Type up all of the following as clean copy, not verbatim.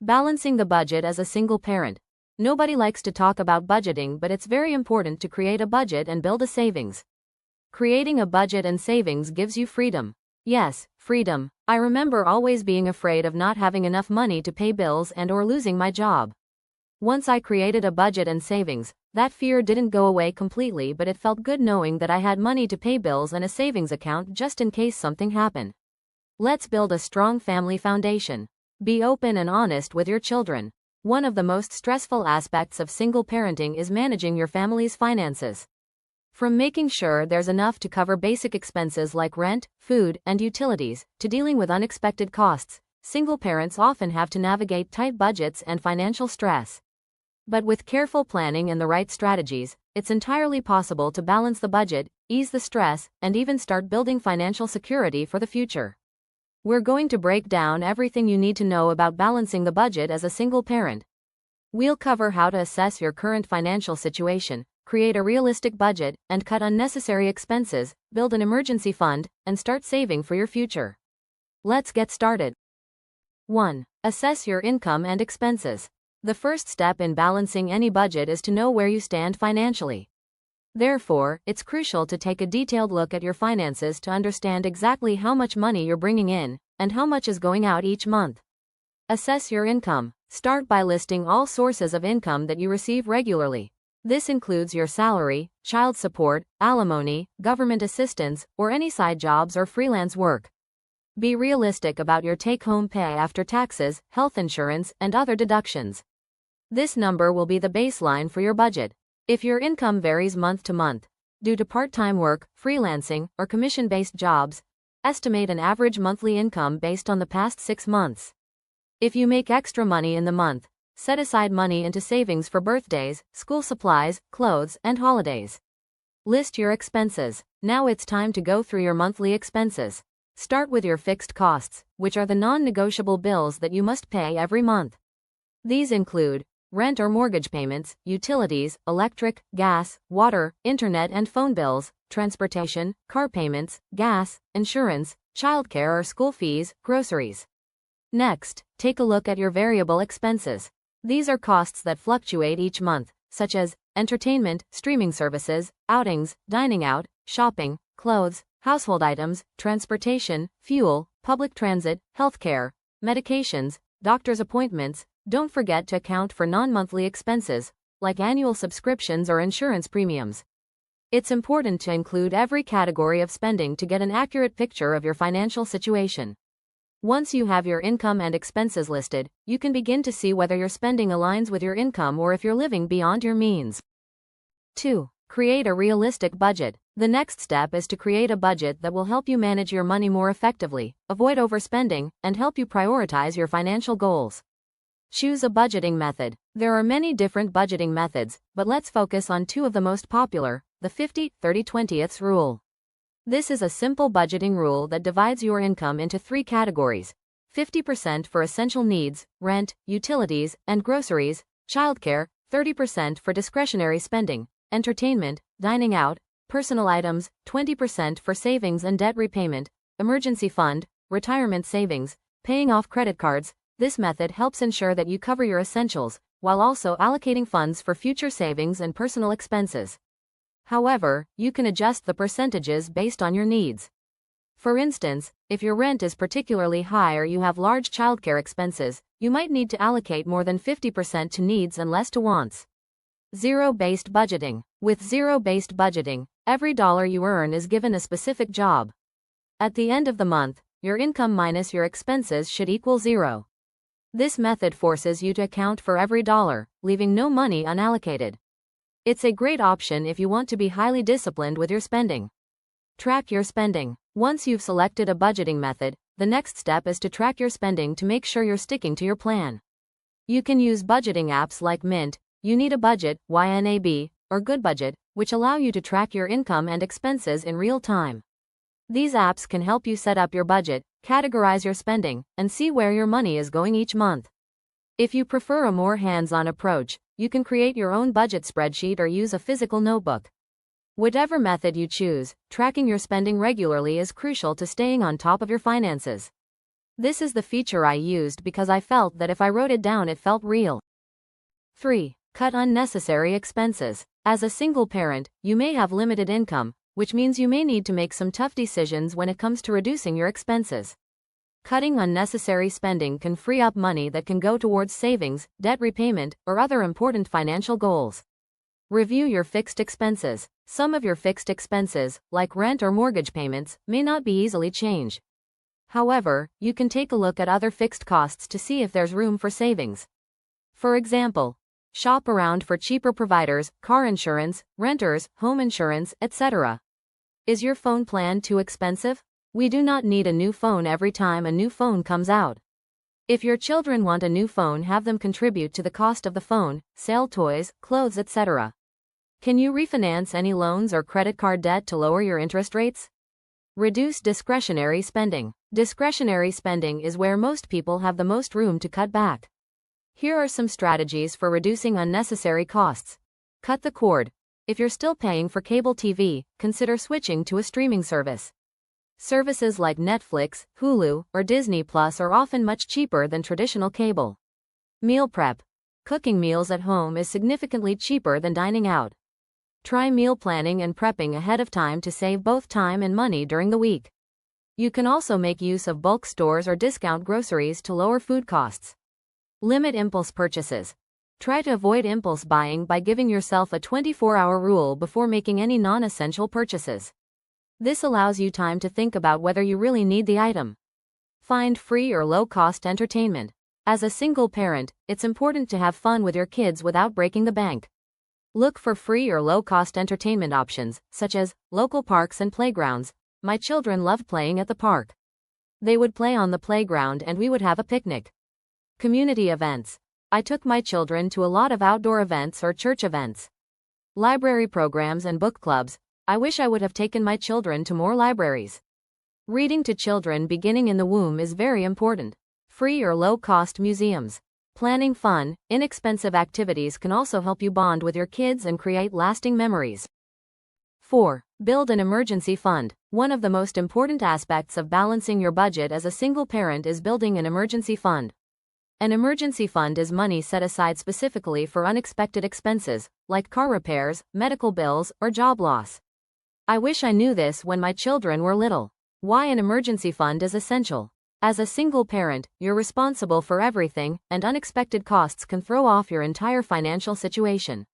Balancing the budget as a single parent. Nobody likes to talk about budgeting, but it's very important to create a budget and build a savings. Creating a budget and savings gives you freedom. Yes, freedom. I remember always being afraid of not having enough money to pay bills and/or losing my job. Once I created a budget and savings, that fear didn't go away completely, but it felt good knowing that I had money to pay bills and a savings account just in case something happened. Let's build a strong family foundation. Be open and honest with your children. One of the most stressful aspects of single parenting is managing your family's finances. From making sure there's enough to cover basic expenses like rent, food, and utilities, to dealing with unexpected costs, single parents often have to navigate tight budgets and financial stress. But with careful planning and the right strategies, it's entirely possible to balance the budget, ease the stress, and even start building financial security for the future. We're going to break down everything you need to know about balancing the budget as a single parent. We'll cover how to assess your current financial situation, create a realistic budget, and cut unnecessary expenses, build an emergency fund, and start saving for your future. Let's get started. 1. Assess your income and expenses. The first step in balancing any budget is to know where you stand financially. Therefore, it's crucial to take a detailed look at your finances to understand exactly how much money you're bringing in and how much is going out each month. Assess your income. Start by listing all sources of income that you receive regularly. This includes your salary, child support, alimony, government assistance, or any side jobs or freelance work. Be realistic about your take-home pay after taxes, health insurance, and other deductions. This number will be the baseline for your budget. If your income varies month to month, due to part-time work, freelancing, or commission-based jobs, estimate an average monthly income based on the past 6 months. If you make extra money in the month, set aside money into savings for birthdays, school supplies, clothes, and holidays. List your expenses. Now it's time to go through your monthly expenses. Start with your fixed costs, which are the non-negotiable bills that you must pay every month. These include rent or mortgage payments, utilities, electric, gas, water, internet and phone bills, transportation, car payments, gas, insurance, childcare or school fees, groceries. Next, take a look at your variable expenses. These are costs that fluctuate each month, such as entertainment, streaming services, outings, dining out, shopping, clothes, household items, transportation, fuel, public transit, healthcare, medications, doctor's appointments. Don't forget to account for non-monthly expenses, like annual subscriptions or insurance premiums. It's important to include every category of spending to get an accurate picture of your financial situation. Once you have your income and expenses listed, you can begin to see whether your spending aligns with your income or if you're living beyond your means. 2. Create a realistic budget. The next step is to create a budget that will help you manage your money more effectively, avoid overspending, and help you prioritize your financial goals. Choose a budgeting method. There are many different budgeting methods, but let's focus on 2 of the most popular, the 50-30-20 rule. This is a simple budgeting rule that divides your income into 3 categories: 50% for essential needs, rent, utilities, and groceries, childcare, 30% for discretionary spending, entertainment, dining out, personal items, 20% for savings and debt repayment, emergency fund, retirement savings, paying off credit cards. This method helps ensure that you cover your essentials, while also allocating funds for future savings and personal expenses. However, you can adjust the percentages based on your needs. For instance, if your rent is particularly high or you have large childcare expenses, you might need to allocate more than 50% to needs and less to wants. Zero-based budgeting. With zero-based budgeting, every dollar you earn is given a specific job. At the end of the month, your income minus your expenses should equal 0. This method forces you to account for every dollar, leaving no money unallocated. It's a great option if you want to be highly disciplined with your spending. Track your spending. Once you've selected a budgeting method, the next step is to track your spending to make sure you're sticking to your plan. You can use budgeting apps like Mint, You Need a Budget, YNAB, or GoodBudget, which allow you to track your income and expenses in real time. These apps can help you set up your budget, categorize your spending, and see where your money is going each month. If you prefer a more hands-on approach, you can create your own budget spreadsheet or use a physical notebook. Whatever method you choose, tracking your spending regularly is crucial to staying on top of your finances. This is the feature I used because I felt that if I wrote it down, it felt real. 3. Cut unnecessary expenses. As a single parent, you may have limited income, which means you may need to make some tough decisions when it comes to reducing your expenses. Cutting unnecessary spending can free up money that can go towards savings, debt repayment, or other important financial goals. Review your fixed expenses. Some of your fixed expenses, like rent or mortgage payments, may not be easily changed. However, you can take a look at other fixed costs to see if there's room for savings. For example, shop around for cheaper providers, car insurance, renters, home insurance, etc. Is your phone plan too expensive? We do not need a new phone every time a new phone comes out. If your children want a new phone, have them contribute to the cost of the phone, sell toys, clothes, etc. Can you refinance any loans or credit card debt to lower your interest rates? Reduce discretionary spending. Discretionary spending is where most people have the most room to cut back. Here are some strategies for reducing unnecessary costs. Cut the cord. If you're still paying for cable TV, consider switching to a streaming service. Services like Netflix, Hulu, or Disney Plus are often much cheaper than traditional cable. Meal prep. Cooking meals at home is significantly cheaper than dining out. Try meal planning and prepping ahead of time to save both time and money during the week. You can also make use of bulk stores or discount groceries to lower food costs. Limit impulse purchases. Try to avoid impulse buying by giving yourself a 24-hour rule before making any non-essential purchases. This allows you time to think about whether you really need the item. Find free or low-cost entertainment. As a single parent, it's important to have fun with your kids without breaking the bank. Look for free or low-cost entertainment options, such as local parks and playgrounds. My children loved playing at the park. They would play on the playground and we would have a picnic. Community events. I took my children to a lot of outdoor events or church events. Library programs and book clubs. I wish I would have taken my children to more libraries. Reading to children beginning in the womb is very important. Free or low-cost museums. Planning fun, inexpensive activities can also help you bond with your kids and create lasting memories. 4. Build an emergency fund. One of the most important aspects of balancing your budget as a single parent is building an emergency fund. An emergency fund is money set aside specifically for unexpected expenses, like car repairs, medical bills, or job loss. I wish I knew this when my children were little. Why an emergency fund is essential. As a single parent, you're responsible for everything, and unexpected costs can throw off your entire financial situation.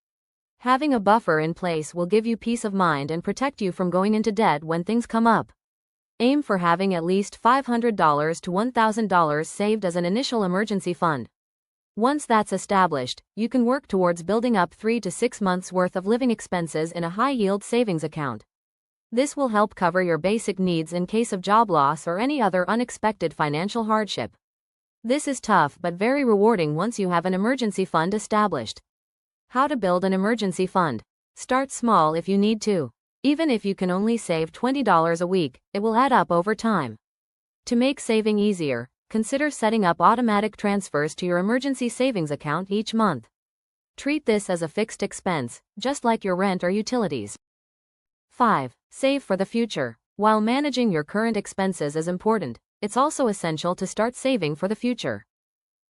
Having a buffer in place will give you peace of mind and protect you from going into debt when things come up. Aim for having at least $500 to $1,000 saved as an initial emergency fund. Once that's established, you can work towards building up 3 to 6 months' worth of living expenses in a high-yield savings account. This will help cover your basic needs in case of job loss or any other unexpected financial hardship. This is tough but very rewarding once you have an emergency fund established. How to build an emergency fund. Start small if you need to. Even if you can only save $20 a week, it will add up over time. To make saving easier, consider setting up automatic transfers to your emergency savings account each month. Treat this as a fixed expense, just like your rent or utilities. 5. Save for the future. While managing your current expenses is important, it's also essential to start saving for the future.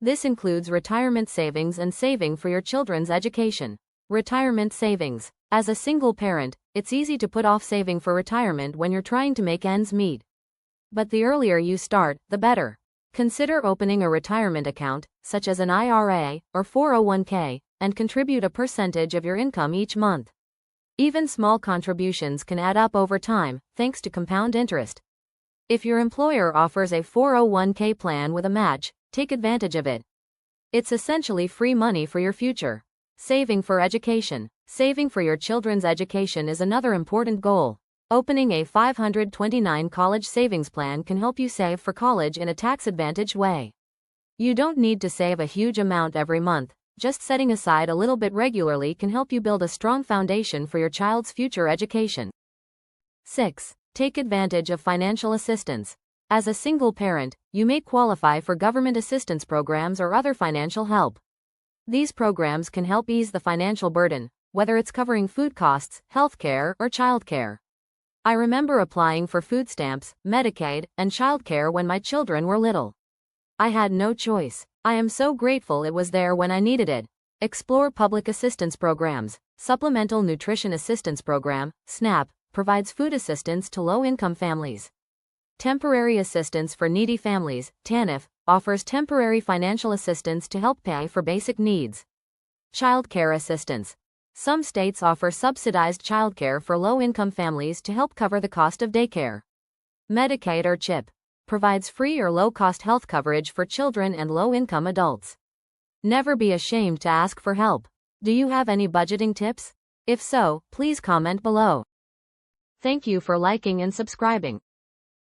This includes retirement savings and saving for your children's education. Retirement savings. As a single parent, it's easy to put off saving for retirement when you're trying to make ends meet. But the earlier you start, the better. Consider opening a retirement account, such as an IRA or 401k, and contribute a percentage of your income each month. Even small contributions can add up over time, thanks to compound interest. If your employer offers a 401k plan with a match, take advantage of it. It's essentially free money for your future. Saving for education. Saving for your children's education is another important goal. Opening a 529 college savings plan can help you save for college in a tax-advantaged way. You don't need to save a huge amount every month. Just setting aside a little bit regularly can help you build a strong foundation for your child's future education. 6. Take advantage of financial assistance. As a single parent, you may qualify for government assistance programs or other financial help. These programs can help ease the financial burden, whether it's covering food costs, healthcare, or childcare. I remember applying for food stamps, Medicaid, and childcare when my children were little. I had no choice. I am so grateful it was there when I needed it. Explore Public Assistance Programs. Supplemental Nutrition Assistance Program, SNAP, provides food assistance to low-income families. Temporary Assistance for Needy Families, TANF, offers temporary financial assistance to help pay for basic needs. Child Care Assistance. Some states offer subsidized childcare for low-income families to help cover the cost of daycare. Medicaid or CHIP provides free or low-cost health coverage for children and low-income adults. Never be ashamed to ask for help. Do you have any budgeting tips? If so, please comment below. Thank you for liking and subscribing.